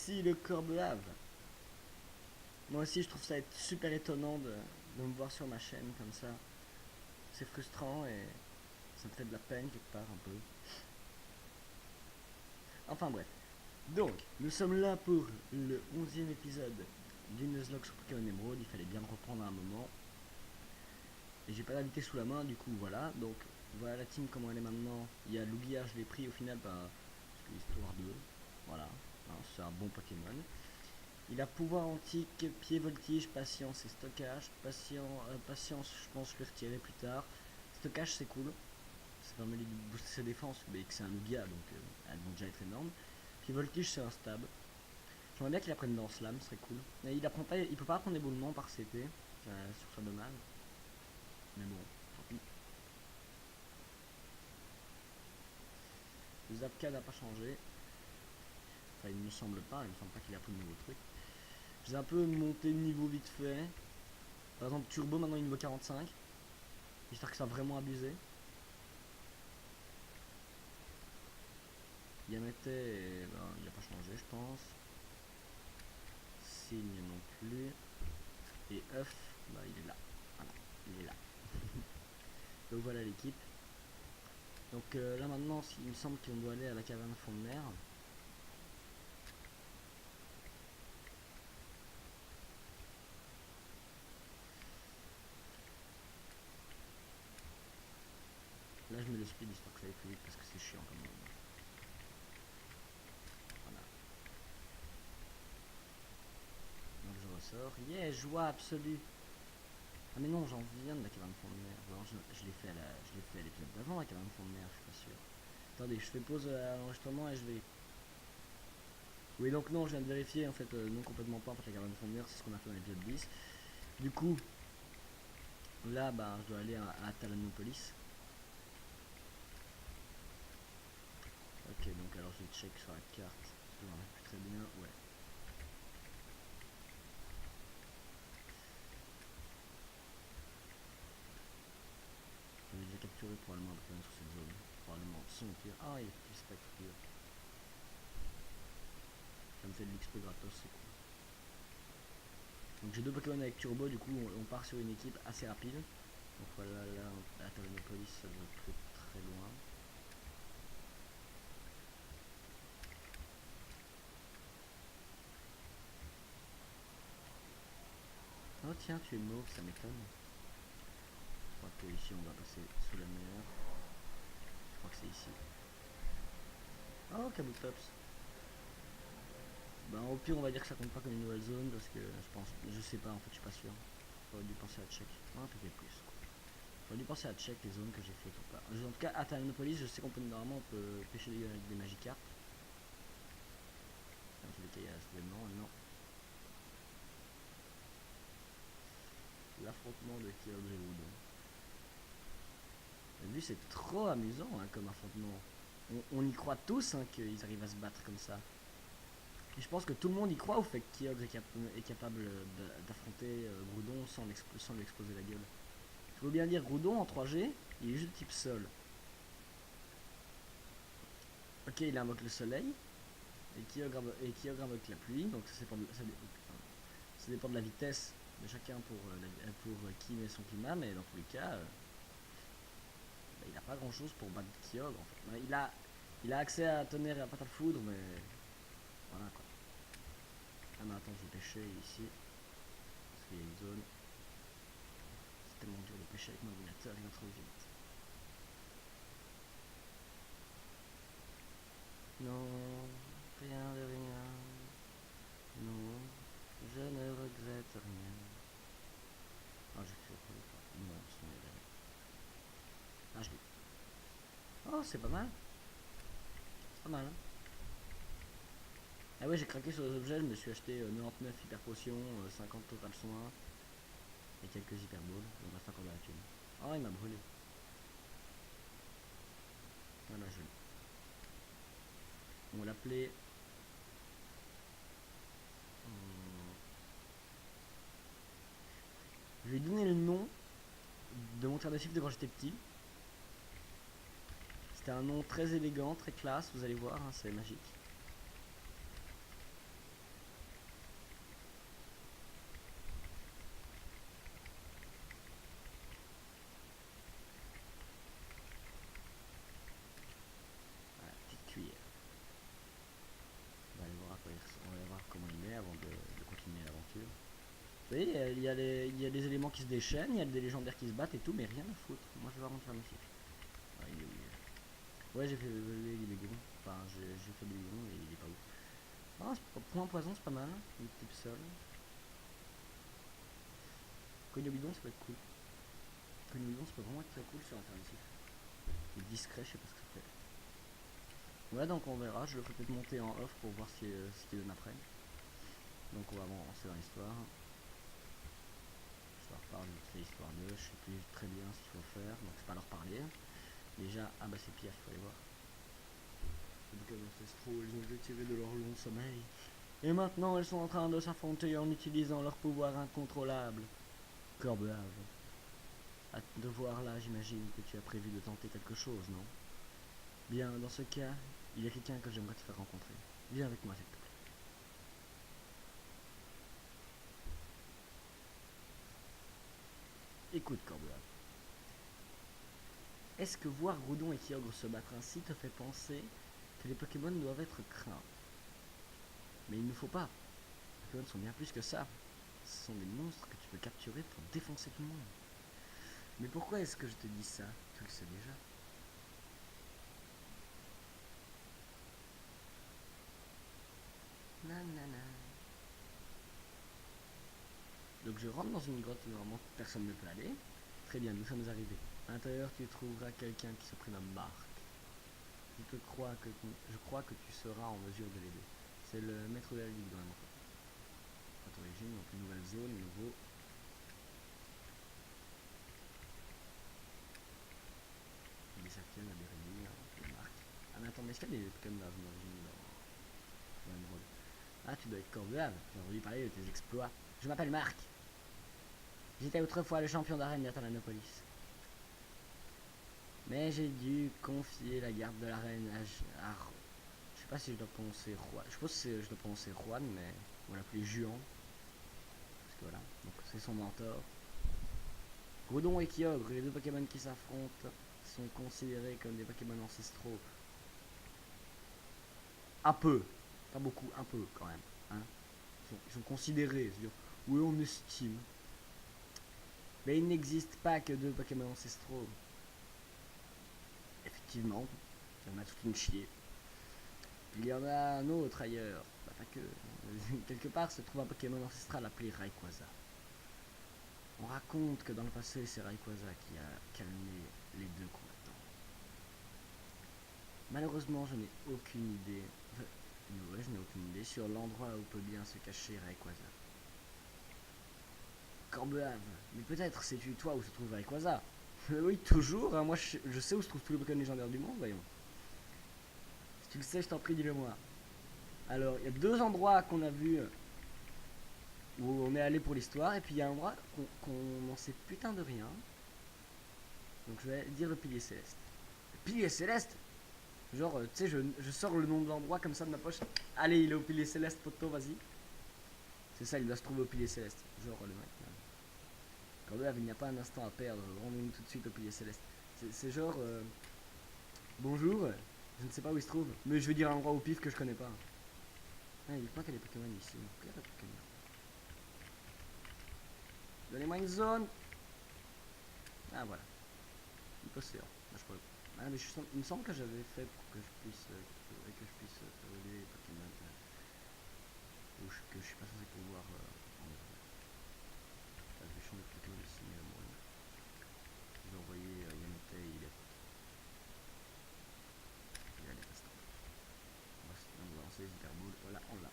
ici le Corbeave. Moi aussi je trouve ça être super étonnant de me voir sur ma chaîne comme ça. C'est frustrant et ça me fait de la peine quelque part un peu. Enfin bref. Donc, nous sommes là pour le 11e épisode du Nuzlocke sur Pokémon Emerald. Il fallait bien le reprendre à un moment. Et j'ai pas d'invité sous la main, du coup voilà. Donc voilà la team comment elle est maintenant. Il y a Lugia, je l'ai pris au final parce que histoire de. Voilà, hein, c'est un bon Pokémon. Il a pouvoir antique, pied voltige, patience et stockage. Patience, je pense que je le retirerai plus tard. Stockage, c'est cool. Ça permet de booster ses défenses, mais que c'est un Lugia, donc elles vont déjà être énormes. Pied voltige, c'est un stab. J'aimerais bien qu'il apprenne dans Slam, ce serait cool. Mais il apprend pas, il peut pas apprendre éboulement par CP. Je trouve ça dommage. Mais bon, tant pis. Le Zapka n'a pas changé. Enfin, il ne me semble pas. Il me semble pas qu'il a pris de nouveaux trucs. J'ai un peu monté de niveau vite fait. Par exemple, Turbo maintenant il est niveau 45. J'espère que ça a vraiment abusé. Yamete, ben, il n'a pas changé, je pense. Signe non plus. Et œuf, bah, il est là. Voilà, il est là. Donc voilà l'équipe. Donc là maintenant, il me semble qu'on doit aller à la caverne fond de mer. Là je mets le speed histoire que ça aille plus vite parce que c'est chiant quand même. Voilà. Donc je ressors. Yeah, joie absolue. Ah mais non, j'en viens de la caverne fond de mer. Bon, je l'ai fait à l'épisode d'avant la caverne fond de mer, je suis pas sûr. Attendez, je fais pause à l'enregistrement et je vais. Oui donc non, je viens de vérifier en fait, non complètement pas, en fait la caverne fond de mer c'est ce qu'on a fait dans l'épisode 10. Du coup, là bah je dois aller à Talanopolis. Ok, donc alors je check sur la carte, parce que j'en ai plus très bien, ouais. J'avais déjà capturé probablement un Pokémon sur cette zone, probablement son pire. Ah il est plus spectre. Ça me fait de l'XP gratos, c'est cool. Donc j'ai deux Pokémon avec Turbo, du coup on part sur une équipe assez rapide. Donc voilà, là à Talanopolis ça doit être très très loin. Oh tiens, tu es mauve, ça m'étonne. Je crois que ici on va passer sous la mer. Je crois que c'est ici. Oh, Kabutops. Ben au pire on va dire que ça compte pas comme une nouvelle zone parce que je sais pas en fait, je suis pas sûr. J'aurais dû penser à check. Ah, peut plus. J'aurais dû penser à check les zones que j'ai faites ou pas. En tout cas, à Talanopolis, je sais qu'on peut normalement on peut pêcher avec des Magikarp. Dans tous les cas, il y a cet événement, non. L'affrontement de Kyogre et Wood. Lui, c'est trop amusant hein, comme affrontement. On y croit tous hein, qu'ils arrivent à se battre comme ça. Et je pense que tout le monde y croit au fait que Kyogre est capable d'affronter Groudon sans lui exploser la gueule. Il faut bien dire, Groudon en 3G, il est juste type sol. Ok, il invoque le soleil. Et Kyogre invoque la pluie. Donc ça dépend de la vitesse de chacun pour qui met son climat. Mais dans tous les cas, bah, il n'a pas grand chose pour battre Kyogre en fait. Bah, il a accès à tonnerre et à patate foudre, mais voilà quoi. Ah mais attends, je vais pêcher ici. Parce qu'il y a une zone. C'est tellement dur de pêcher avec mon ordinateur, il va trop vite. Non, rien de rien. Non, je ne regrette rien. Ah, j'ai fait quoi non, c'est une erreur. Ah, je l'ai. Oh, c'est pas mal. C'est pas mal. Hein. Ah ouais, j'ai craqué sur les objets, je me suis acheté 99 hyper potions, 50 total soins et quelques hyper balls. Il me reste encore de la thune. Oh, il m'a brûlé. Voilà, je l'ai. On va l'appeler. Je vais lui donner le nom de mon tardif de quand j'étais petit. C'était un nom très élégant, très classe, vous allez voir, hein, c'est magique. Vous voyez, il y a des éléments qui se déchaînent, il y a des légendaires qui se battent et tout, mais rien à foutre. Moi je vais vraiment faire mes cycles. Ah, il est où, il est... Ouais, j'ai fait évoluer les bégons. Enfin, j'ai fait des bégons et il est pas ouf. Ah, point poison, c'est pas mal. Il est type sol. Cogne au bidon, ça peut être cool. Cogne au bidon, ça peut vraiment être très cool sur alternatif. Il est discret, je sais pas ce que ça fait. Ouais, donc on verra. Je le ferai peut-être monter en off pour voir ce qu'il donne après. Donc on va avancer dans l'histoire. Ça repart vite fait histoire 2. Je sais plus très bien ce qu'il faut faire. Donc c'est pas leur parler. Déjà, ah bah c'est Piaf, faut aller voir. Donc les ancestraux, ils ont retiré de leur long sommeil. Et maintenant, elles sont en train de s'affronter en utilisant leur pouvoir incontrôlable. Corbeave. À te voir là, j'imagine que tu as prévu de tenter quelque chose, non? Bien, dans ce cas, il y a quelqu'un que j'aimerais te faire rencontrer. Viens avec moi, s'il te plaît. Écoute, Corbeave. Est-ce que voir Groudon et Kyogre se battre ainsi te fait penser que les Pokémon doivent être craints? Mais il ne faut pas. Les Pokémon sont bien plus que ça. Ce sont des monstres que tu peux capturer pour défoncer tout le monde. Mais pourquoi est-ce que je te dis ça? Tu le sais déjà. Nanana. Donc je rentre dans une grotte où vraiment personne ne peut aller. Très bien, nous sommes arrivés. À l'intérieur, tu trouveras quelqu'un qui se prénomme Marc. Je crois que tu seras en mesure de l'aider. C'est le maître de la ligue dans la montre. Votre origine, donc une nouvelle zone, nouveau. Des Sakiens, des Rémi, des Marc. Ah mais attends, mais est-ce qu'il y a des Pokémon d'origine dans l'émeraude? Ah, tu dois être Corbeave. J'ai entendu parler de tes exploits. Je m'appelle Marc. J'étais autrefois le champion d'arène d'Atalanopolis. Mais j'ai dû confier la garde de l'arène à je sais pas si je dois prononcer Juan. Je pense que je dois prononcer Juan, mais on va l'appeler Juan. Parce que voilà, donc c'est son mentor. Groudon et Kyogre, les deux Pokémon qui s'affrontent, sont considérés comme des Pokémon ancestraux. Un peu, pas beaucoup, un peu quand même. Hein, ils sont considérés, c'est-à-dire, oui, on estime. Mais il n'existe pas que deux Pokémon ancestraux. Effectivement, il y en a toute une chier. Il y en a un autre ailleurs, bah, pas que. Quelque part se trouve un Pokémon ancestral appelé Rayquaza. On raconte que dans le passé, c'est Rayquaza qui a calmé les deux combattants. Malheureusement, je n'ai aucune idée. Enfin, ouais, je n'ai aucune idée sur l'endroit où peut bien se cacher Rayquaza. Corbeave, mais peut-être sais-tu toi où se trouve Rayquaza? Oui, toujours, hein, moi je sais où se trouvent tous les Pokémon légendaires du monde, voyons. Si tu le sais, je t'en prie, dis-le-moi. Alors, il y a deux endroits qu'on a vus où on est allé pour l'histoire, et puis il y a un endroit qu'on n'en sait putain de rien. Donc je vais dire le pilier céleste. Le pilier céleste? Genre, tu sais, je sors le nom de l'endroit comme ça de ma poche. Allez, il est au pilier céleste, poteau, vas-y. C'est ça, il doit se trouver au pilier céleste. Genre, le mec. Quand même, il n'y a pas un instant à perdre. Rendez-nous tout de suite au pilier céleste. C'est genre, bonjour, je ne sais pas où il se trouve, mais je vais dire un endroit au pif que je connais pas. Ah, dites-moi qu'il y a des Pokémon ici. Il y a pas de Pokémon. Donnez-moi une zone. Ah, voilà. Une posture. Ah, mais il me semble que j'avais fait pour que je puisse évoluer les Pokémon. Que je suis pas censé pouvoir en évoluer. Je vais changer plutôt de signe à moi. Je vais envoyer Yamete et il est. Il a des restants. On va lancer les hyperboules. Voilà, on l'a.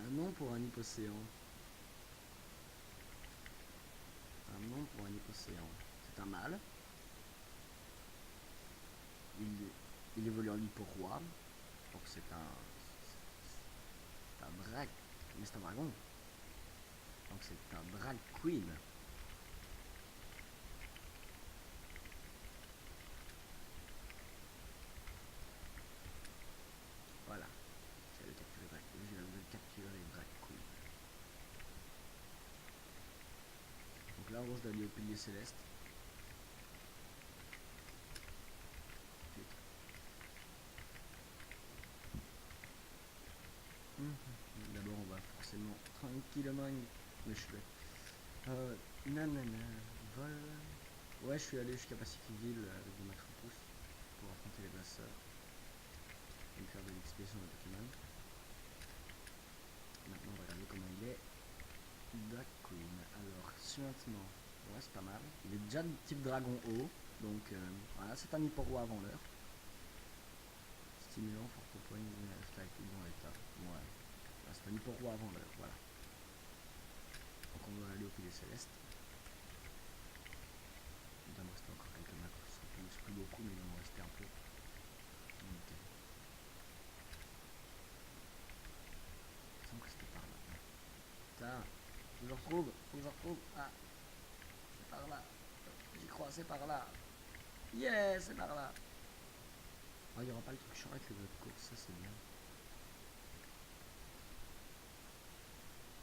Un nom pour un hypocéan. Un nom pour un hypocéan. C'est un mâle. Il évolue en hyporoi. Donc c'est un drac. Mais c'est un dragon. Donc c'est un drag queen. Voilà. Je viens de capturer drag queen. Donc là on se doit aller au pilier céleste. La Kilomang. Mais je suis nanana, vol. Ouais, je suis allé jusqu'à Pacificville avec des Macropousse pour affronter les brasseurs et me faire de l'XP sur le Pokémon. Maintenant, on va regarder comment il est. Queen. Alors, suintement, ouais, c'est pas mal. Il est déjà de type dragon haut, donc voilà, c'est un hyporoi avant l'heure. Stimulant, fort point, attaque, bon état. Ouais, c'est un hyporoi avant l'heure, voilà. Donc on va aller au Pilier Céleste. Il va me rester encore quelques macros, c'est plus beaucoup, mais il va me rester un peu. Ok. Il me semble que c'était par là. Putain, faut que je retrouve, Ah, c'est par là. J'y crois, c'est par là. Yeah, c'est par là. Ah, il n'y aura pas le truc chiant avec le jeu de course, ça c'est bien.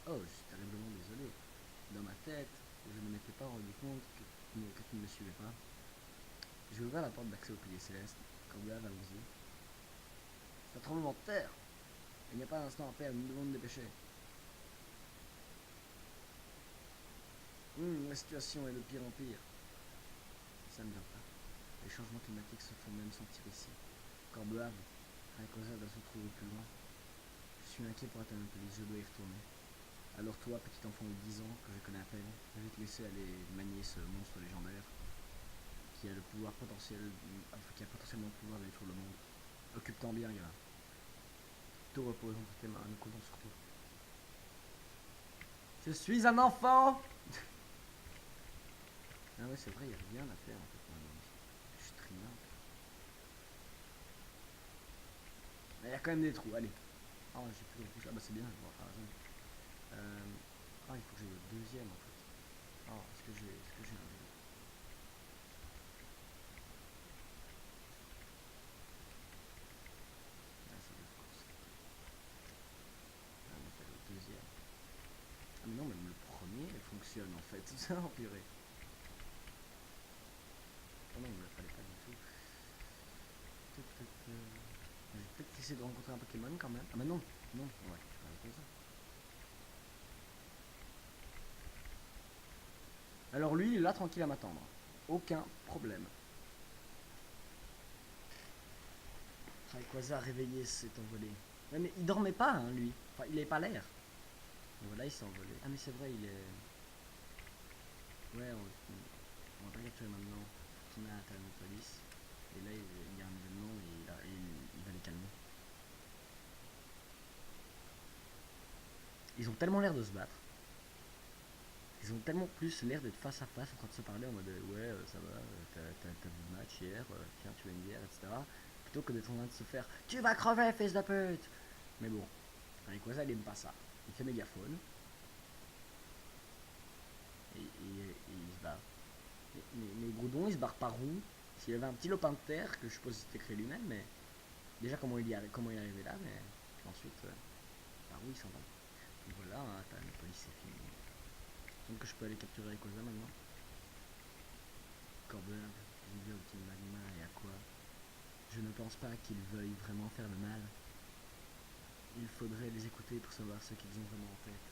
Oh, je suis terriblement désolé. Dans ma tête, je ne m'étais pas rendu compte que tu ne me suivais pas. Je vais ouvrir la porte d'accès au pilier céleste. Corbeave, allons-y. C'est un tremblement de terre. Il n'y a pas un instant à perdre, nous devons nous dépêcher. La situation est de pire en pire. Ça ne vient pas. Les changements climatiques se font même sentir ici. Corbeave, Rayquaza doit se trouver plus loin. Je suis inquiet pour atteindre le police, je dois y retourner. Alors toi, petit enfant de 10 ans, que je connais à peine, je vais te laisser aller manier ce monstre légendaire qui a le pouvoir potentiel, qui a potentiellement le pouvoir d'aller sur le monde. Occupe-t'en bien, gars. Tout repose entre tes mains, nous comptons sur toi. Je suis un enfant. Ah ouais, c'est vrai, il n'y a rien à faire en fait. Je suis trinant. Il y a quand même des trous, allez. Ah, j'ai plus de couche. Ah bah c'est bien, je vois. Ah, il faut que j'aille au deuxième en fait. Ah, est-ce que j'ai un vélo? Ah, c'est de course. Ah, on va faire le deuxième. Ah, mais non, même le premier fonctionne en fait. Ça, en purée. Oh non, il ne le fallait pas du tout. Je vais peut-être essayer de rencontrer un Pokémon quand même. Ah, bah non, non, ouais, je vais ça. Alors lui, il est là tranquille à m'attendre. Aucun problème. Rayquaza réveillé s'est envolé. Ouais, mais il dormait pas, hein, lui. Enfin, il n'avait pas l'air. Voilà, il s'est envolé. Ah, mais c'est vrai, il est. Ouais, on va pas capturer maintenant. Faut qu'il à Talanopolis. Et là, il y a un événement et il va les calmer. Ils ont tellement l'air de se battre. Ils ont tellement plus l'air d'être face à face en train de se parler en mode ouais, ça va, t'as vu le match hier, tiens, tu veux une bière, etc. Plutôt que d'être en train de se faire tu vas crever, fils de pute. Mais bon, avec quoi ça, il aime pas ça. Il fait mégaphone et il se barre. Mais Groudon, il se barre par où? S'il avait un petit lopin de terre, que je suppose qu'il s'était créé lui-même, mais déjà comment il est arrivé là, mais ensuite, par où il s'en va. Et voilà, hein, t'as la police, c'est fini. Donc que je peux aller capturer Rayquaza maintenant. Corbeau, Olivier au Team Magma et à quoi? Je ne pense pas qu'ils veuillent vraiment faire le mal. Il faudrait les écouter pour savoir ce qu'ils ont vraiment en tête.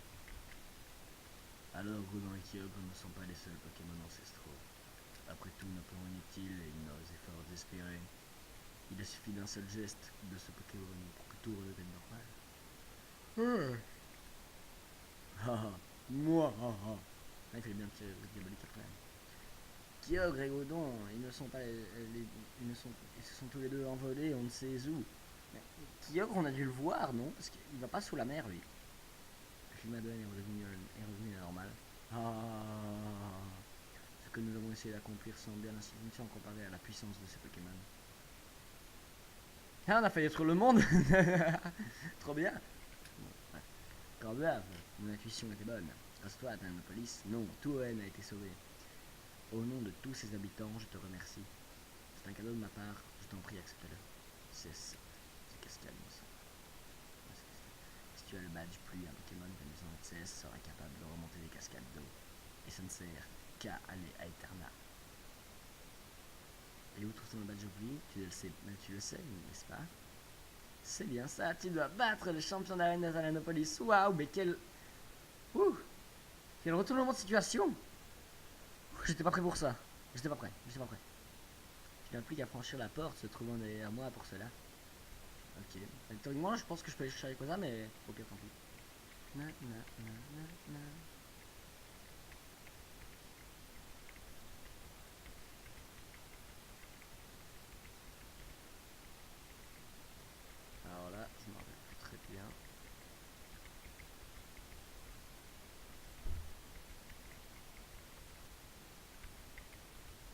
Alors Groudon et Kyogre ne sont pas les seuls Pokémon ancestraux. Après tout, nos plans inutiles et nos efforts désespérés. Il a suffi d'un seul geste de ce Pokémon pour que tout redevienne normal. Haha, moi, haha. Ah, il fallait bien tirer le diabolique après. Kyogre et Groudon, ils ne sont pas ils se sont tous les deux envolés, on ne sait où. Mais Kyogre, on a dû le voir, non? Parce qu'il va pas sous la mer, lui. Glymadon est revenu à la normale. Ah, ce que nous avons essayé d'accomplir semble bien insignifiant comparé à la puissance de ces Pokémon. Ah, on a failli être le monde. Trop bien. Bon, ouais. Corbeave, mon intuition était bonne. Grâce à toi, Atanopolis, non, tout Owen a été sauvé. Au nom de tous ses habitants, je te remercie. C'est un cadeau de ma part, je t'en prie, accepte-le. C'est cascade, ça. Si tu as le badge pluie, un Pokémon venant de CS sera capable de remonter des cascades d'eau. Et ça ne sert qu'à aller à Eterna. Et où trouve-t-on le badge pluie? Tu le sais, n'est-ce pas? C'est bien ça, tu dois battre le champion d'arène de Talanopolis. Waouh, mais quel Ouh, quel retournement de situation. J'étais pas prêt pour ça. J'étais pas prêt, j'étais pas prêt. Je n'ai plus qu'à franchir la porte se trouvant derrière moi pour cela. Ok. Théoriquement, je pense que je peux aller chercher avec ça, mais ok, tant pis. Na, na, na, na, na. Alors là, je m'en rappelle plus très bien.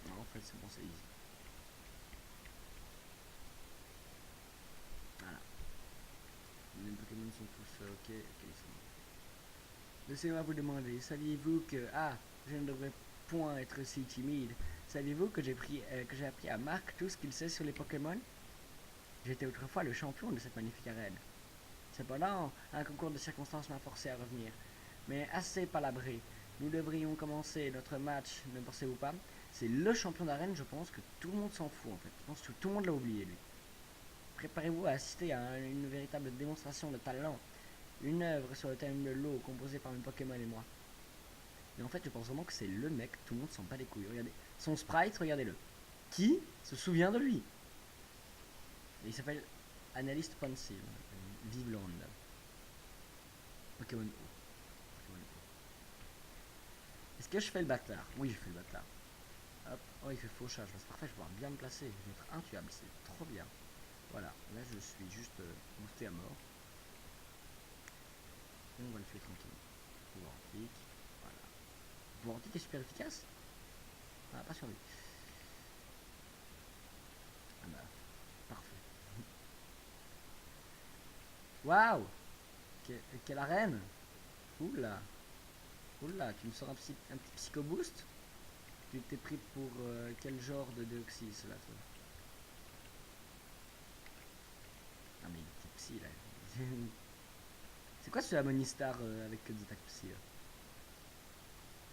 Non, en fait, c'est bon, c'est easy. Voilà. Les Pokémon sont tous ok, ok, c'est bon. Laissez-moi vous demander, saviez-vous que... Ah, je ne devrais point être si timide. Saviez-vous que que j'ai appris à Marc tout ce qu'il sait sur les Pokémon? J'étais autrefois le champion de cette magnifique arène. Cependant, un concours de circonstances m'a forcé à revenir. Mais assez palabré. Nous devrions commencer notre match, ne pensez-vous pas? C'est le champion d'arène, je pense que tout le monde s'en fout en fait. Je pense que tout le monde l'a oublié lui. Préparez-vous à assister à une véritable démonstration de talent. Une œuvre sur le thème de l'eau composée par mes Pokémon et moi. Mais en fait, je pense vraiment que c'est le mec, tout le monde s'en bat les couilles. Regardez, son sprite, regardez-le. Qui se souvient de lui? Il s'appelle Analyste Pensive. Vive le random. Pokémon O. Pokémon O. Est-ce que je fais le bâtard? Oui, je fais le bâtard. Hop. Oh, il fait fauchage. C'est parfait, je vais pouvoir bien me placer. Je vais être intuable, c'est trop bien. Voilà, là je suis juste boosté à mort. Et on va le tuer tranquille. Pouvoir antique. Voilà. Pouvoir antique est super efficace. Ah, pas sur lui. Ah bah, parfait. Waouh! Quelle arène! Oula! Oula, tu me sors un petit psycho boost? Tu t'es pris pour quel genre de Deoxys là, toi? Ah, mais il était psy là. C'est quoi ce Amonistar avec que des attaques psy là?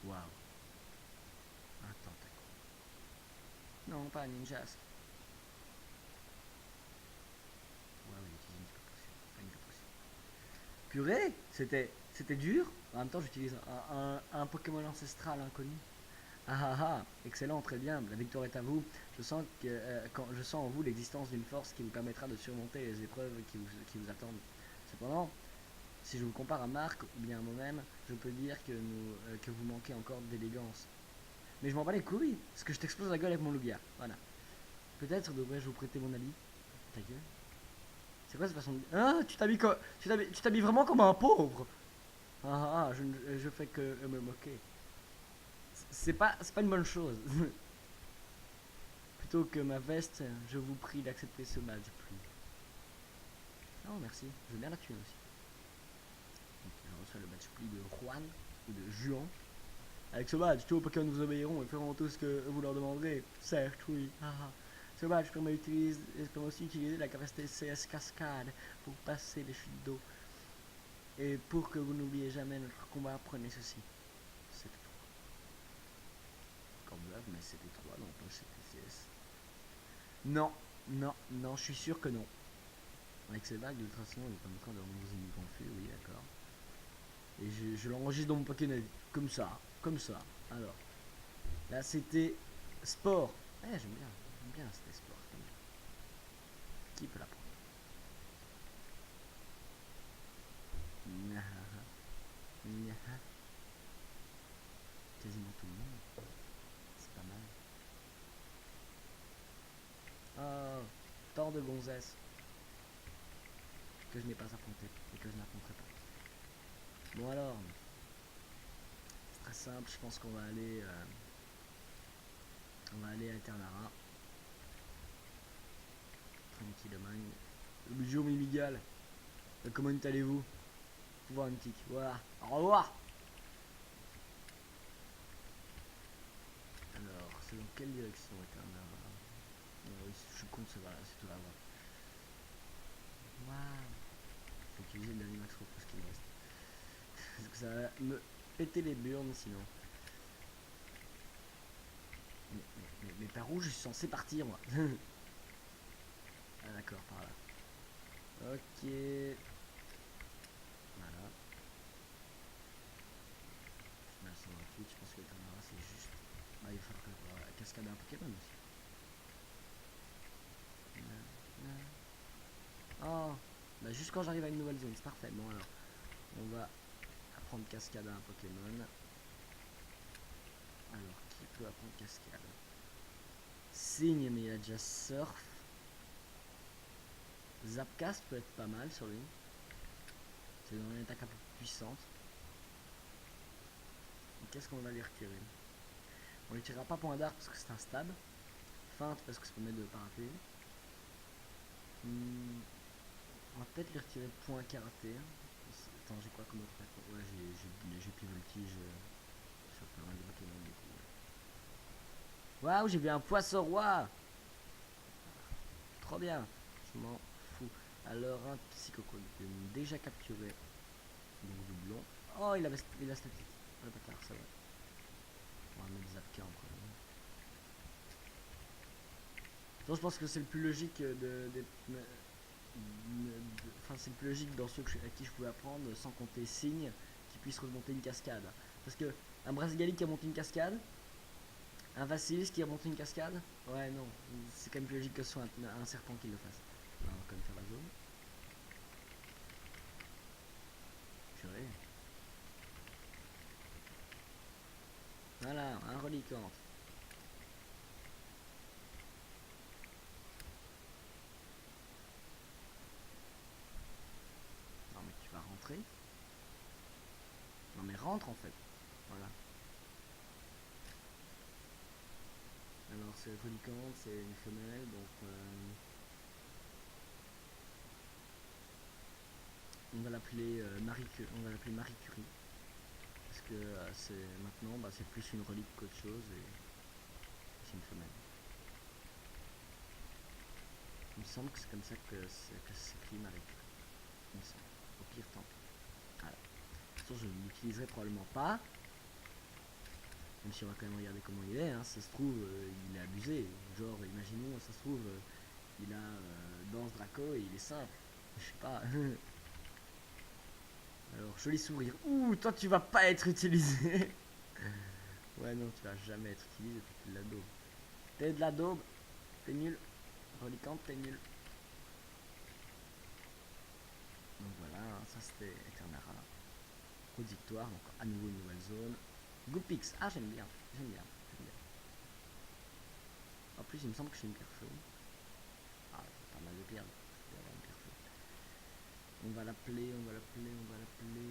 Waouh! Attends, t'as quoi? Non, pas un ninjas. Waouh, il utilise une potion. Pas une potion. Purée, c'était dur. En même temps, j'utilise un Pokémon ancestral inconnu. Ah ah ah, excellent, très bien. La victoire est à vous. Je sens en vous l'existence d'une force qui vous permettra de surmonter les épreuves qui vous attendent. Cependant, si je vous compare à Marc ou bien à moi-même, je peux dire que vous manquez encore d'élégance. Mais je m'en bats les couilles, parce que je t'explose la gueule avec mon Lugia. Voilà. Peut-être devrais-je vous prêter mon habit. Ta gueule. C'est quoi cette façon de... Ah, tu t'habilles vraiment comme un pauvre. Ah ah, ah, je fais que me moquer. C'est pas une bonne chose. Plutôt que ma veste, je vous prie d'accepter ce badge plus. Oh merci, je veux bien la tuer aussi. Donc je reçois le badge pli de Juan ou de Juan. Avec ce badge, tous vos Pokémon vous obéiront et feront tout ce que vous leur demanderez. Certes, oui. Ah, ah. Ce badge permet aussi d'utiliser la capacité CS Cascade pour passer les chutes d'eau. Et pour que vous n'oubliez jamais notre combat, prenez ceci. C'était 3. Comme là, mais c'était 3, non pas c'était CS. Non, non, non, je suis sûr que non. Avec ces vagues de toute façon, il permettra de nouveaux ennemis confus, oui, d'accord. Et je l'enregistre dans mon paquet d'avis. Comme ça, comme ça. Alors, là c'était sport. J'aime bien c'était sport. Qui peut la prendre? Quasiment tout le monde. C'est pas mal. Oh, tant de gonzesses que je n'ai pas affronté et que je n'affronterai pas. Bon alors, c'est très simple, je pense qu'on va aller à Eternara. Tranquillement. Le budget Mimigal. Comment allez-vous? Pouvoir une tique. Voilà. Au revoir. Alors, c'est dans quelle direction Eternara? Oui, je suis con, c'est voilà, c'est tout là-bas. Waouh. Faut utiliser le dernier max repos qui me reste. Parce que ça va me péter les burnes sinon. Mais par où je suis censé partir moi? Ah d'accord, par là. Ok. Voilà. Ensuite, je pense que Eternara, c'est juste. Bah, il va falloir cascader un Pokémon aussi. Oh, bah juste quand j'arrive à une nouvelle zone, c'est parfait. Bon, alors, on va apprendre cascade à un Pokémon. Alors, qui peut apprendre cascade? Signe, mais il a déjà surf. Zapcast peut être pas mal sur lui. C'est une attaque un peu puissante. Qu'est-ce qu'on va lui retirer? On lui tirera pas point d'arc parce que c'est un stab. Feinte parce que ça permet de paraper. On va peut-être lui retirer point karaté. Attends, j'ai quoi comme autre attaque? Ouais, j'ai plus voltige sur pas mal de Pokémon du coup. Waouh, j'ai vu un poisson roi! Trop bien! Je m'en fous. Alors, un psychocogum déjà capturé. Donc, doublon. Oh, il a statique. Le bâtard, ça va. On va mettre Zapka en premier. Donc, je pense que c'est le plus logique enfin, c'est le plus logique dans ceux à qui je pouvais apprendre, sans compter Signe, qui puisse remonter une cascade. Parce que un Brasgali qui a monté une cascade, un Vassilis qui a monté une cascade, ouais, non, c'est quand même plus logique que ce soit un serpent qui le fasse. Alors, on va quand même faire la zone. Purée. Voilà, un reliquant. Non, mais tu vas rentrer. Non, mais rentre en fait. Voilà. Alors, c'est reliquante, c'est une femelle, donc. On va l'appeler Marie Curie. Parce que c'est maintenant, bah, c'est plus une relique qu'autre chose et c'est une femelle. Il me semble que c'est comme ça que c'est écrit Marie Curie. Il me semble. Au pire, tant pis. Voilà. De toute façon, je ne l'utiliserai probablement pas. Même si on va quand même regarder comment il est. Hein. Ça se trouve, il est abusé. Genre, imaginons, ça se trouve, il a Danse Draco et il est simple. Je sais pas. Alors, joli sourire. Ouh, toi, tu vas pas être utilisé. Ouais, non, tu vas jamais être utilisé. T'es de la daube. T'es de la daube. T'es nul. Reliquante, t'es nul. Donc voilà, ça c'était Eternara. Route victoire, donc à nouveau une nouvelle zone. Goopix, ah j'aime bien, j'aime bien, j'aime bien. En plus il me semble que j'ai une pierre feu. Ah, c'est pas mal de pierres, je vais avoir une pierre feu. On va l'appeler, on va l'appeler, on va l'appeler.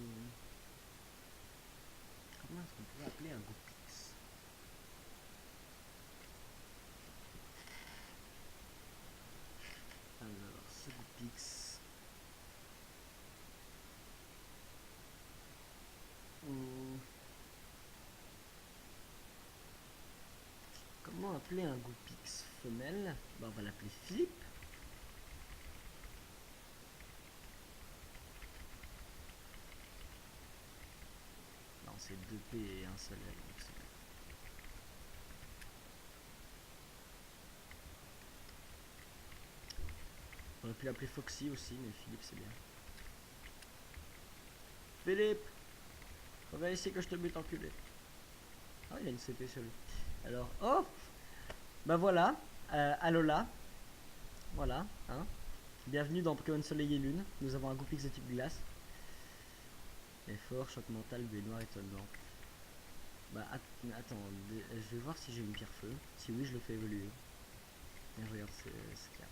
Comment est-ce qu'on pourrait appeler un Goopix? Alors, ce Goopix. Comment appeler un Goopix femelle? Bah, on va l'appeler Philippe. Non, c'est 2 P et un seul L. On aurait pu l'appeler Foxy aussi, mais Philippe c'est bien. Philippe, reviens ici que je te bute enculé. Ah, il a une CP sur lui. Alors, oh, bah voilà, Alola, voilà, hein. Bienvenue dans Pokémon Soleil et Lune. Nous avons un Goopix de type glace. Effort, choc mental, buée noire, étonnement. Bah attends, je vais voir si j'ai une pierre feu. Si oui, je le fais évoluer. Et je regarde ce qu'il y a.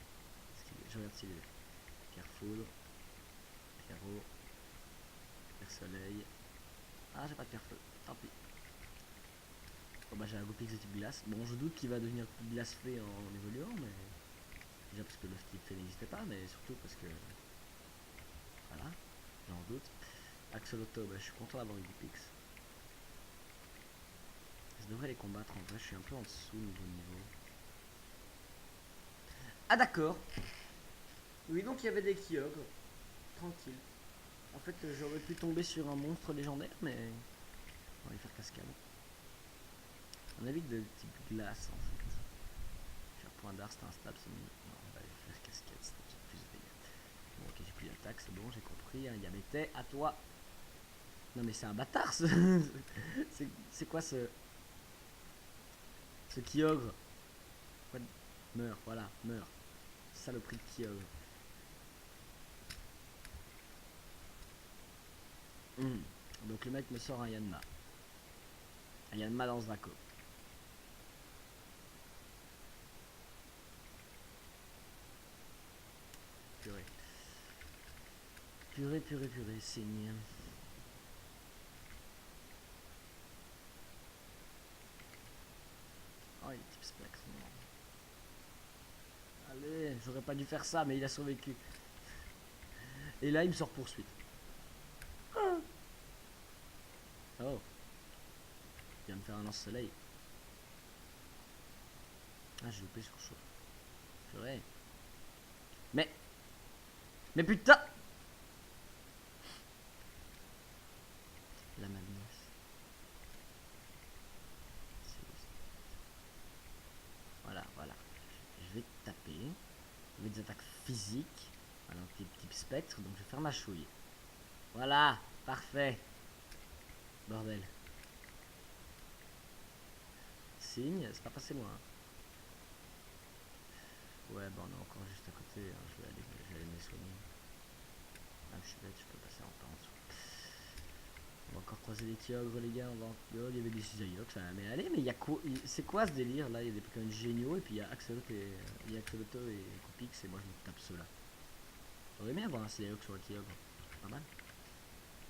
Je regarde s'il est. Pierre foudre, pierre eau, pierre soleil. Ah, j'ai pas de pierre feu, tant pis. Bon bah j'ai un Goopix de type glace. Bon, je doute qu'il va devenir glace fée en évoluant, mais. Déjà parce que le type fée n'existait pas, mais surtout parce que. Voilà, j'en doute. Axolotl, bah, je suis content d'avoir une Goopix. Je devrais les combattre en vrai, je suis un peu en dessous niveau. Ah d'accord. Oui, donc il y avait des Kyogre. Tranquille. En fait, j'aurais pu tomber sur un monstre légendaire, mais on va y faire cascade. On a vu de type glace en fait. Faire point d'art, c'est un stab, c'est mieux. Non, on va aller faire cascade, c'est plus dégâts. Bon, ok, j'ai plus d'attaque, c'est bon, j'ai compris. Hein, Yamete, à toi. Non mais c'est un bâtard ce... c'est quoi ce... Ce Kyogre. Meurs, voilà, meurs. Saloperie de Kyogre. Donc le mec me sort un Yanma. Un Yanma dans ce Draco. Purée. Purée, signe. Oh, il est type spectre. Allez, j'aurais pas dû faire ça, mais il a survécu. Et là, il me sort poursuite. Oh. Il vient de faire un lance-soleil. Ah, j'ai loupé sur chaud. Purée. Mais... Mais putain! La madness. Voilà, voilà. Je vais te taper. Avec des attaques physiques. Alors, type spectre, donc je vais faire ma chouille. Voilà, parfait. Bordel. Signe, c'est pas passé loin. Ouais, bon, on est encore juste à côté. Hein. Je vais aller me soigner. Ah, je suis bête, je peux passer en temps en dessous. On va encore croiser les Kyogres, les gars. Oh, il y avait des Cisaillox. Mais allez, mais il y a quoi? C'est quoi ce délire là? Il y a des Pokémon géniaux et puis il y a Axolotl et Coupix et moi je me tape ceux-là. J'aurais bien avoir un Cisaillox sur le Kyogre. Pas mal.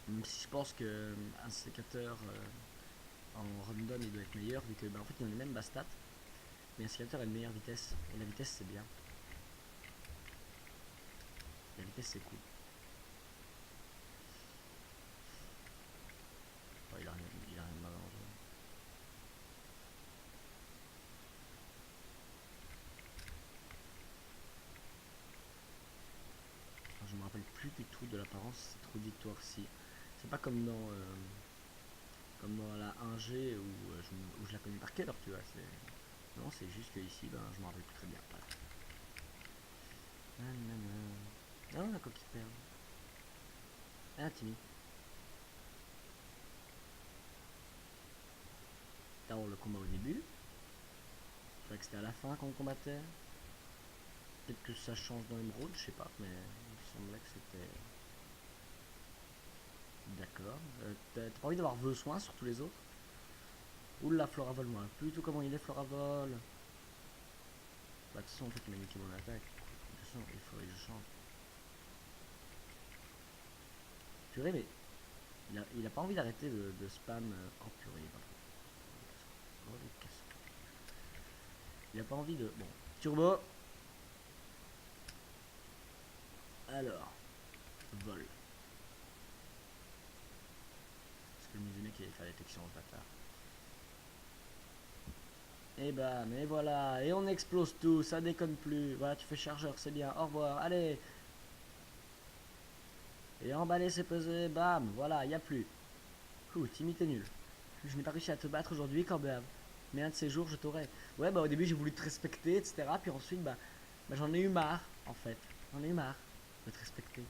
Même si je pense que un sécateur en random il doit être meilleur vu que en fait ils ont les mêmes bas stats. Mais un sécateur a une meilleure vitesse. Et la vitesse c'est bien. La vitesse c'est cool. Oh, il a rien de mal en jeu. Je me rappelle plus du tout de l'apparence, c'est trop victoire-ci. C'est pas comme dans la 1G où je la connais par cœur, tu vois. Non, c'est juste que ici, ben, je m'en rappelle plus très bien. Voilà. Ah, la coquille perd. Ah, Timmy. T'as le combat au début. Je croyais que c'était à la fin qu'on combattait. Peut-être que ça change dans l'émeraude, je sais pas, mais il me semblait que c'était. D'accord. T'as pas envie d'avoir vœux soins sur tous les autres? Oula, Floravol, moi. Plutôt comment il est, Floravol. Bah, de toute façon, en fait, il m'a niqué mon attaque. De toute façon, il faudrait que je change. Purée, mais il a pas envie d'arrêter de spam. Oh, purée, oh, les casses. Il a pas envie de. Bon, turbo. Alors, vol. Parce que je me disais qu'il allait faire détection, ce bâtard. Et bah, mais voilà, et on explose tout, ça déconne plus. Voilà, tu fais chargeur, c'est bien, au revoir, allez. Et emballer, c'est pesé, bam, voilà, y a plus. Ouh, Timmy, t'es nul. Je n'ai pas réussi à te battre aujourd'hui, Corbeave. Mais un de ces jours, je t'aurai. Ouais, bah au début, j'ai voulu te respecter, etc. Puis ensuite, bah j'en ai eu marre, en fait. J'en ai eu marre de te respecter.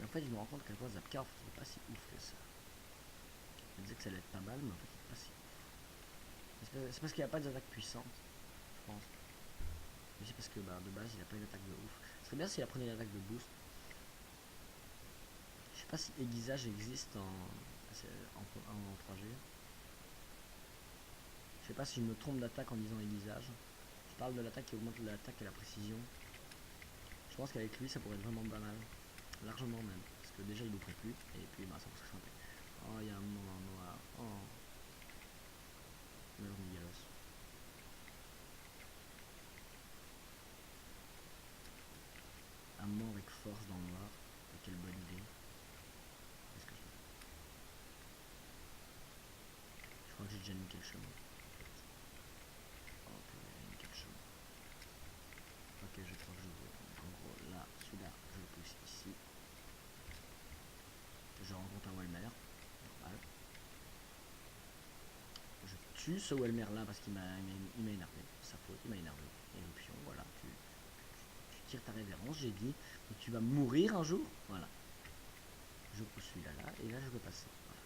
Et en fait, je me rends compte qu'à cause Zapka, en fait, il est pas si ouf que ça. Je me disais que ça allait être pas mal, mais en fait, il est pas si ouf. C'est parce qu'il n'y a pas d'attaque puissante, je pense. Mais c'est parce que bah, de base, il a pas une attaque de ouf. Ce serait bien s'il apprenait une attaque de boost. Je sais pas si aiguisage existe en 3G. Je sais pas si je me trompe d'attaque en disant aiguisage. Je parle de l'attaque qui augmente l'attaque et la précision. Je pense qu'avec lui ça pourrait être vraiment pas mal. Largement même. Parce que déjà il louperait plus. Et puis bah ça pourrait se chanter. Oh il y a un moment noir. Oh. Meurs Migalos. Un moment avec force dans le noir. Et quelle bonne idée. Qu'est-ce que je fais? Je crois que j'ai déjà mis quelque chose. Oh purée, mis quelque chose. Ok, je crois que je vois. En gros, là, celui-là, je le pousse ici. Je rencontre un Walmer. Normal. Je tue ce Walmer là parce qu'il m'a énervé. Sa faute, il m'a énervé. Et le pion, voilà. Tu tires ta révérence, j'ai dit. Donc tu vas mourir un jour. Voilà. Je pousse celui-là là. Et là, je peux passer. Voilà.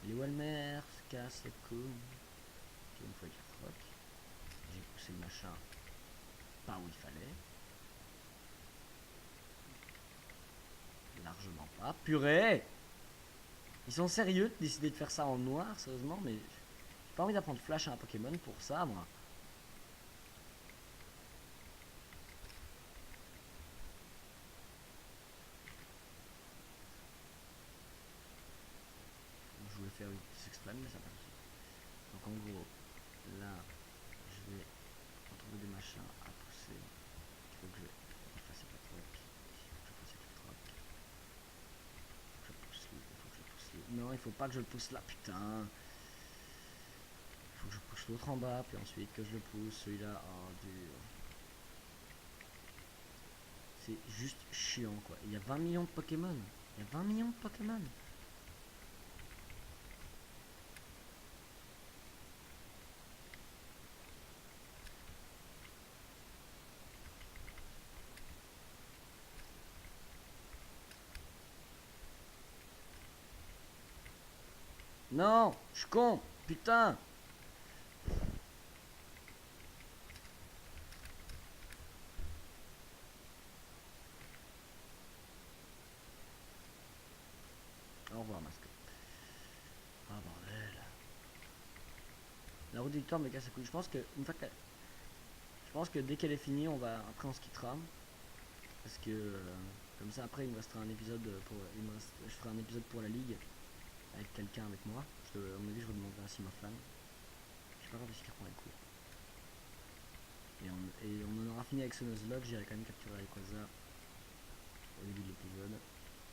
Les Walmer se cassent les couilles. Ok, une fois qu'il croque. J'ai poussé le machin pas où il fallait. Largement pas. Purée! Ils sont sérieux de décider de faire ça en noir, sérieusement, mais j'ai pas envie d'apprendre flash à un Pokémon pour ça, moi. Je voulais faire une petite extrême, mais ça n'a pas réussi. Donc en gros, là, je vais retrouver des machins à pousser. Il faut que je fasse pas trop. Non, il faut pas que je le pousse là, putain. Il faut que je pousse l'autre en bas, puis ensuite que je le pousse, celui-là, oh dur. C'est juste chiant, quoi. Il y a 20 millions de Pokémon. Il y a 20 millions de Pokémon. Non, je suis con, putain. Au revoir, masque. Ah, bordel. La route du victoire me casse les couilles. Je pense que une fois que je pense que dès qu'elle est finie, on va après on se quittera parce que comme ça après il me restera un épisode pour je ferai un épisode pour la ligue avec quelqu'un avec moi. À mon avis, je redemanderai à Simoflan. Je sais pas quand est-ce qu'il reprend les cours. Et on en aura fini avec ce Nuzlocke. J'irai quand même capturer Rayquaza au début de l'épisode.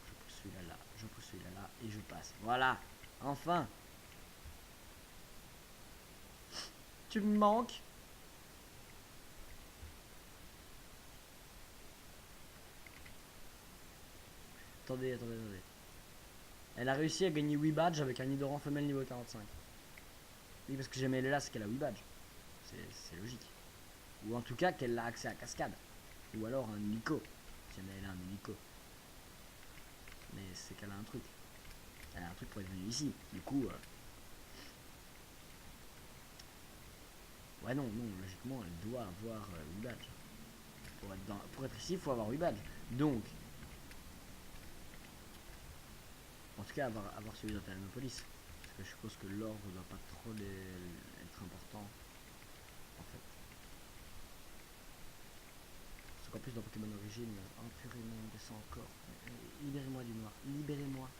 Je pousse celui-là là, je pousse celui-là là et je passe. Voilà, enfin. Tu me manques. Attendez. Elle a réussi à gagner 8 badges avec un Nidoran femelle niveau 45. Oui, parce que jamais elle est là, c'est qu'elle a 8 badges. C'est logique. Ou en tout cas qu'elle a accès à Cascade. Ou alors un Nico. Si jamais elle a un Nico. Mais c'est qu'elle a un truc. Elle a un truc pour être venue ici. Du coup... Ouais, non, logiquement, elle doit avoir 8 badges. Pour être ici, il faut avoir 8 badges. Donc... En tout cas, avoir celui d'Antanopolis. Parce que je suppose que l'ordre ne doit pas trop être important. En fait. Parce qu'en plus dans Pokémon Origine, oh purée, non, on descend encore. Libérez-moi du noir, libérez-moi.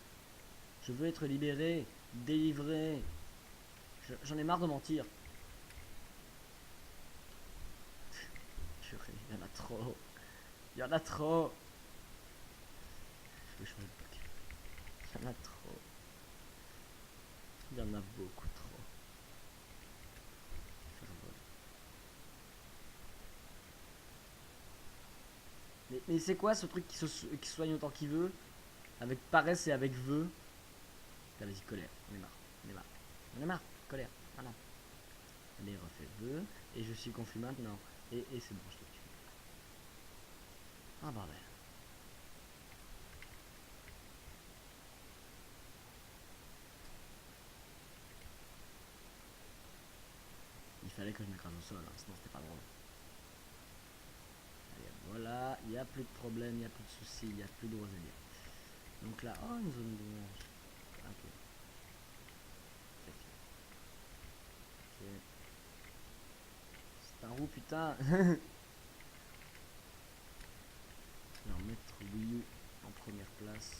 Je veux être libéré, délivré. J'en ai marre de mentir. Purée, il y en a trop. Il y en a trop. Je vais changer de Pokémon. Il y en a trop. Il y en a beaucoup trop. Mais c'est quoi ce truc qui soigne autant qu'il veut? Avec paresse et avec vœu. Vas-y, colère, on est marre. On est marre, colère, voilà. Allez, refais vœu. Et je suis confus maintenant. Et c'est bon, je te tue. Ah bordel. Il fallait que je m'écrase au sol, hein, sinon c'était pas drôle. Allez, voilà, il n'y a plus de problème, il n'y a plus de soucis, il n'y a plus de rosélia. Donc là, oh, une zone blanche. Ok. C'est un roux, putain. Je vais en mettre Wii U en première place.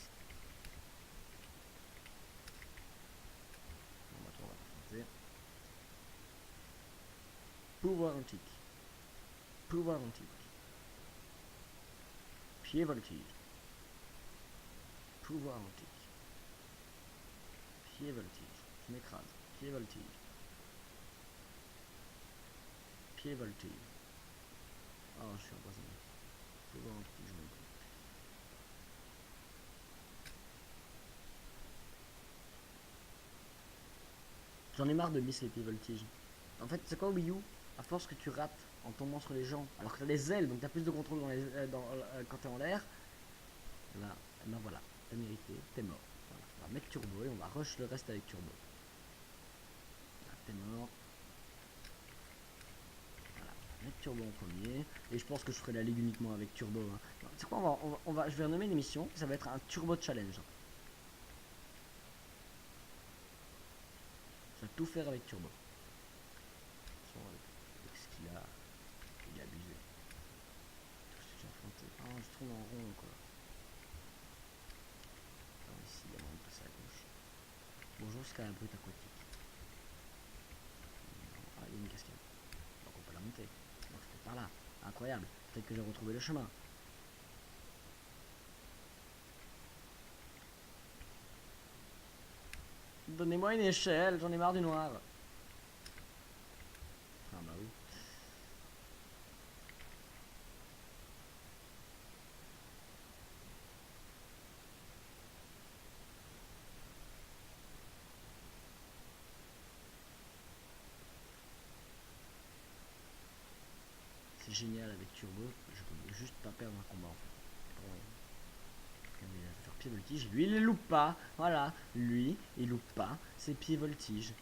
Bon, bah, on va passer. Pouvoir antique. Pouvoir antique. Pied voltige. Pouvoir antique. Pied voltige. Je m'écrase. Pied voltige. Pied voltige. Oh, je suis empoisonné. Pouvoir antique, je m'écrase. J'en ai marre de miss les pieds voltige. En fait, c'est quoi Wii U? À force que tu rates en tombant sur les gens, alors que t'as des ailes, donc t'as plus de contrôle quand t'es en l'air, et ben voilà, t'as mérité, t'es mort. Voilà. On va mettre turbo et on va rush le reste avec turbo. t'es mort. Voilà, mettre turbo en premier. Et je pense que je ferai la ligue uniquement avec turbo. Hein. Tu sais quoi, je vais renommer l'émission. Ça va être un turbo challenge. Je vais tout faire avec turbo. Avec ce qu'il a, il est abusé. Ah, je tourne en rond quoi. Alors, ici, il y a moyen de passer à gauche. Bonjour, jusqu'à la brute aquatique. Ah, il y a une cascade. Donc on peut la monter. Donc c'était par là. Incroyable. Peut-être que j'ai retrouvé le chemin. Donnez-moi une échelle, j'en ai marre du noir. Ah bah oui. C'est génial avec turbo, je peux juste pas perdre un combat en fait. Pour faire pied voltige, lui il les loupe pas, voilà, lui il loupe pas ses pieds voltige.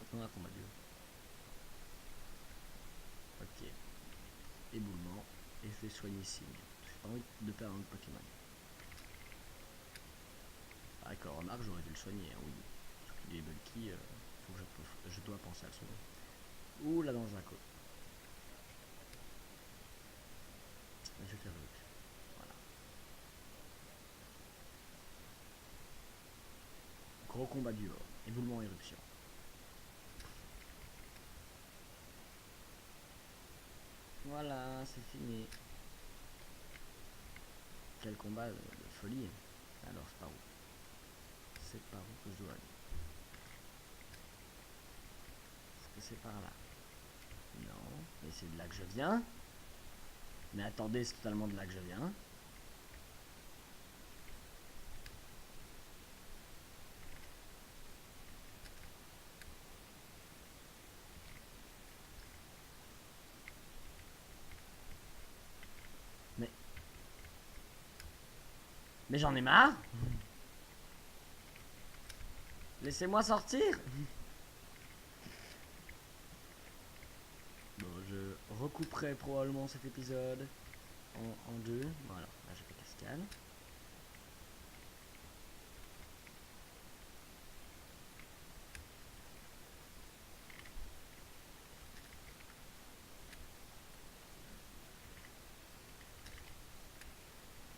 Maintenant un combat dur. Ok, éboulement, effet soigner signe. J'ai pas envie de perdre un Pokémon. Avec le remarque j'aurais dû le soigner, hein, oui. Sauf qu'il est bulky, faut que je dois penser à le soigner. Ouh là dans un coup. Je vais faire le voilà. Gros combat dur, éboulement éruption. Voilà, c'est fini. Quel combat de folie. Alors c'est par où? C'est par où que je dois aller? Est-ce que c'est par là? Non, mais c'est de là que je viens. Mais attendez, c'est totalement de là que je viens. Mais j'en ai marre. Laissez-moi sortir. Bon, je recouperai probablement cet épisode en deux. Voilà, là j'ai fait cascade.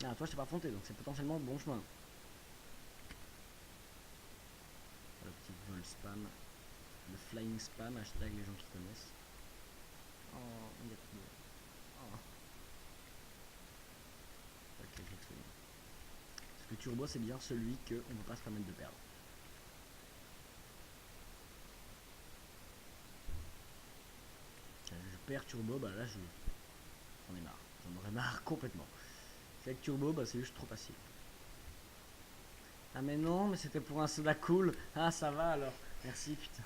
Ah, toi je t'ai pas affronté, donc c'est potentiellement bon chemin. Le petit vol spam. Le flying spam, hashtag les gens qui connaissent. Oh, il y a plus. Oh. Ok, je vais te soigner. Parce que turbo c'est bien celui qu'on ne peut pas se permettre de perdre. Je perds turbo, bah là j'en ai marre. J'en aurais marre complètement. Avec turbo, bah c'est juste trop facile. Ah mais non, mais c'était pour un soda cool. Ah ça va alors. Merci putain.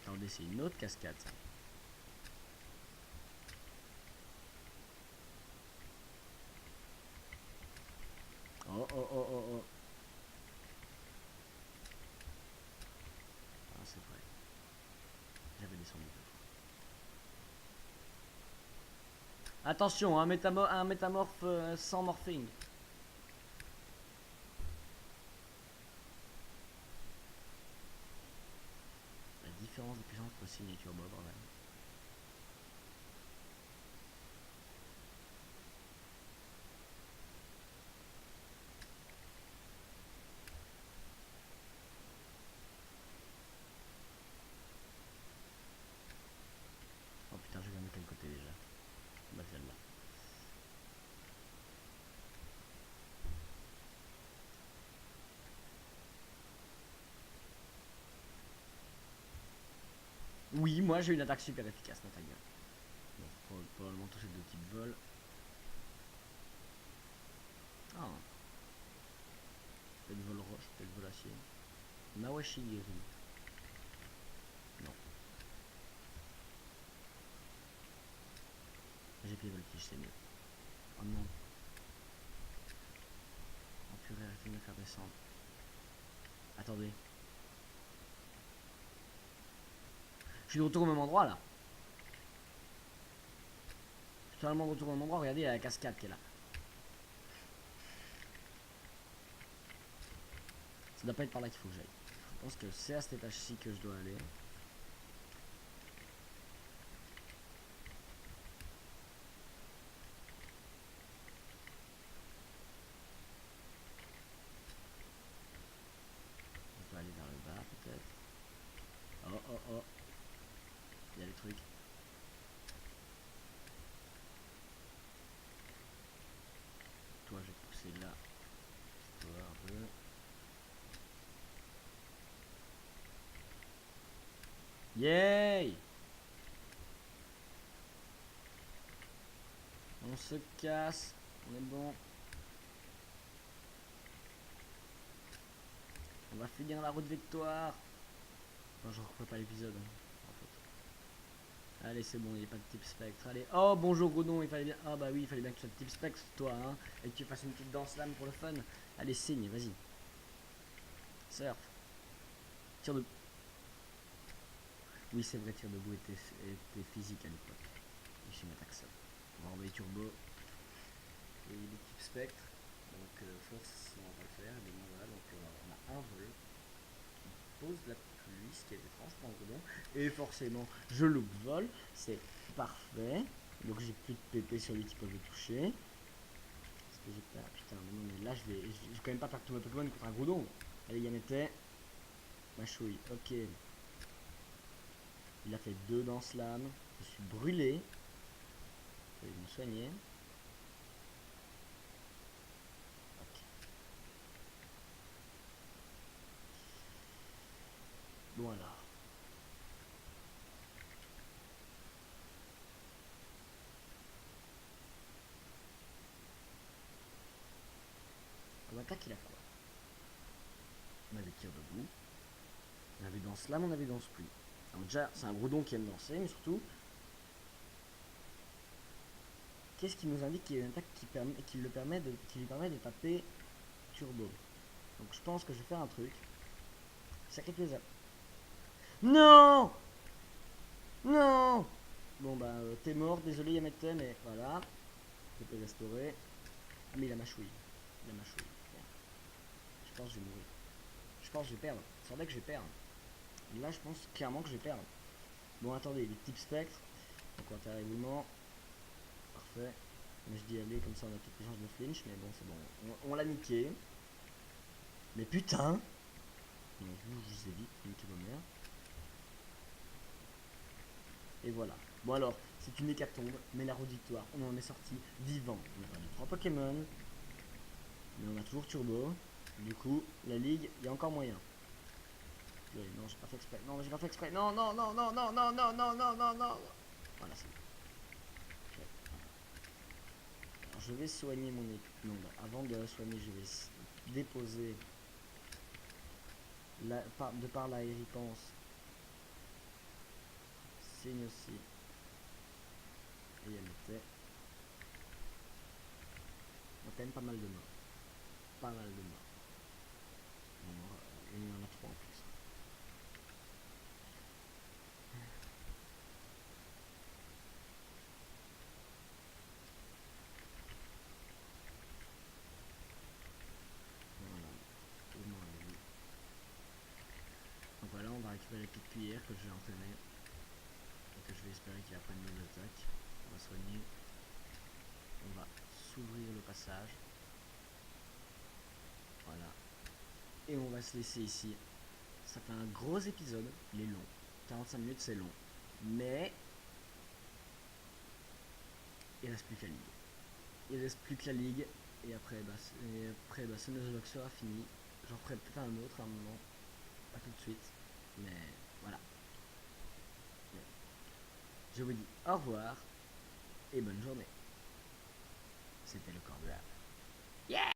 Attendez, c'est une autre cascade ça. Oh oh oh oh oh. Ah c'est vrai. J'avais descendu. Attention, un métamorphe sans morphing. La différence de puissance entre signe et turbo, bordel. Oh putain, je viens de quel côté déjà? Bah celle-là. Oui, moi j'ai une attaque super efficace dans ta gueule. Bon, faut probablement toucher deux types vol. Ah, peut-être vol roche, peut-être vol acier. Nawashigiri. puis voltige, c'est mieux. Oh non. Oh purée, arrêtez de me faire descendre. Attendez. Je suis de retour au même endroit là. Je suis totalement de retour au même endroit. Regardez, il y a la cascade qui est là. Ça doit pas être par là qu'il faut que j'aille. Je pense que c'est à cet étage-ci que je dois aller. On peut aller vers le bas peut-être. Oh oh oh. Il y a des trucs. Toi, je vais te pousser là. Histoire de... Yay! On se casse. On est bon. On va finir la route victoire. Non, je reprends pas l'épisode. En fait. Allez, c'est bon, il n'y a pas de type spectre. Allez. Oh, bonjour Godon, il fallait bien. Ah, bah oui, il fallait bien que tu sois de type spectre, toi, hein. Et que tu fasses une petite danse lame pour le fun. Allez, signe, vas-y. Surf. Tire de. Oui, c'est vrai, tir debout était physique à l'époque. Et chez Metaxon. On va envoyer Turbo. Et l'équipe Spectre. Donc, force, on va le faire. Et bon, voilà, donc on a un vol qui pose la pluie, ce qui est étrange pour un Godon. Et forcément, je loupe vol. C'est parfait. Donc, j'ai plus de PP sur lui qui peuvent le toucher. Parce que j'ai pas. Putain, non, mais là, je vais quand même pas faire tous mes Pokémon contre un Godon. Allez, Yamete. Machouille, ok. Il a fait 2 dans Slam. Je suis brûlé. Je vais me soigner. Ok. Bon alors. Comme attaque, il a quoi? On avait tir debout. On avait dans Slam, on avait dans Spree. Alors déjà, c'est un Groudon qui aime danser, mais surtout... Qu'est-ce qui nous indique qu'il y a une attaque qui lui permet de taper Turbo? Donc je pense que je vais faire un truc. Sacrifier les... Non! Non! Bon bah t'es mort, désolé Yamete, mais voilà. Je peux restaurer. Ah mais il a mâchouille. Il a mâchouille. Je pense que je vais mourir. Je pense que je vais perdre. C'est vrai que je vais perdre. Là je pense clairement que je vais perdre. Bon attendez, les types spectre. Donc on va faire évoluement. Parfait. Mais je dis allez, comme ça on a peut-être les chances de flinch, mais bon c'est bon. On l'a niqué. Mais putain! Donc je vous ai vite, niquez vos mères. Et voilà. Bon alors, c'est une hécatombe, mais la route victoire, on en est sorti vivant. On a perdu 3 Pokémon, mais on a toujours Turbo. Du coup, la ligue, il y a encore moyen. Non, j'ai pas fait exprès. Non, j'ai pas fait exprès. Non, non, non, non, non, non, non, non, non, non, non. Voilà, c'est bon. Alors, je vais soigner mon équipe. Non, bah, avant de la soigner, je vais déposer de par la héripence. Signe aussi. Et elle était. On a quand même pas mal de morts. Pas mal de morts. Et il y en a 3 en plus. Voilà. Au moins, oui. Donc voilà, on va récupérer les petites cuillères que j'ai enterrées. Et que je vais espérer qu'il apprenne mieux l'attaque. On va soigner. On va s'ouvrir le passage. Voilà. Et on va se laisser ici. Ça fait un gros épisode. Il est long. 45 minutes, c'est long. Mais il reste plus qu'à la ligue. Il reste plus que la ligue. Et après, ce Nuzlocke sera fini. J'en ferai peut-être un autre à un moment. Pas tout de suite. Mais voilà. Je vous dis au revoir. Et bonne journée. C'était le corps de l'âme. Yeah!